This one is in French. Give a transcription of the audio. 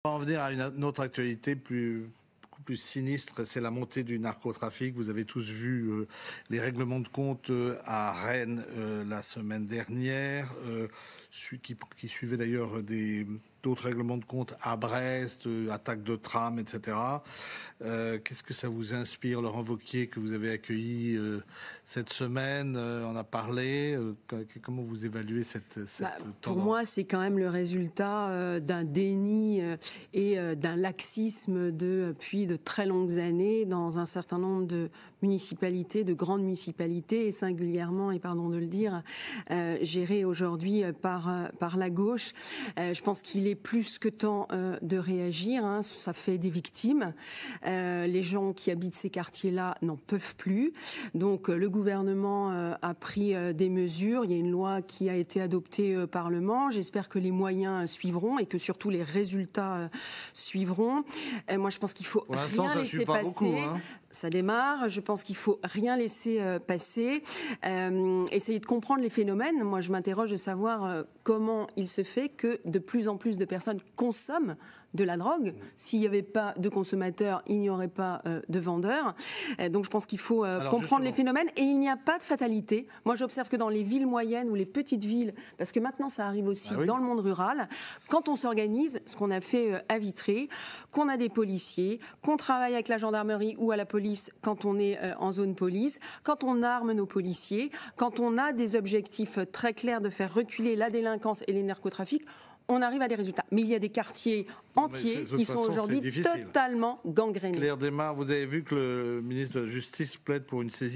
On va en venir à une autre actualité beaucoup plus sinistre, c'est la montée du narcotrafic. Vous avez tous vu les règlements de compte à Rennes la semaine dernière, qui suivait d'ailleurs d'autres règlements de compte à Brest, attaques de tram, etc. Qu'est-ce que ça vous inspire, Laurent Wauquiez, que vous avez accueilli cette semaine? On a parlé. Comment vous évaluez cette tendance? Pour moi, c'est quand même le résultat d'un déni et d'un laxisme depuis de très longues années dans un certain nombre de municipalités, de grandes municipalités, et singulièrement, et pardon de le dire, gérées aujourd'hui par la gauche. Je pense qu'il est plus que temps de réagir. Ça fait des victimes. Les gens qui habitent ces quartiers-là n'en peuvent plus. Donc le gouvernement a pris des mesures. Il y a une loi qui a été adoptée au Parlement. J'espère que les moyens suivront et que surtout les résultats suivront. Moi, je pense qu'il faut rien laisser passer. Beaucoup, Ça démarre. Je pense qu'il faut rien laisser passer. Essayer de comprendre les phénomènes. Moi, je m'interroge de savoir comment il se fait que de plus en plus de personnes consomment de la drogue. S'il n'y avait pas de consommateurs, il n'y aurait pas de vendeurs. Donc je pense qu'il faut comprendre les phénomènes. Et il n'y a pas de fatalité. Moi, j'observe que dans les villes moyennes ou les petites villes, parce que maintenant ça arrive aussi dans le monde rural, quand on s'organise, ce qu'on a fait à Vitré, qu'on a des policiers, qu'on travaille avec la gendarmerie ou à la police quand on est en zone police, quand on arme nos policiers, quand on a des objectifs très clairs de faire reculer la délinquance et les narcotrafics, on arrive à des résultats. Mais il y a des quartiers entiers qui sont aujourd'hui totalement gangrénés. Claire Desmarres, vous avez vu que le ministre de la Justice plaide pour une saisie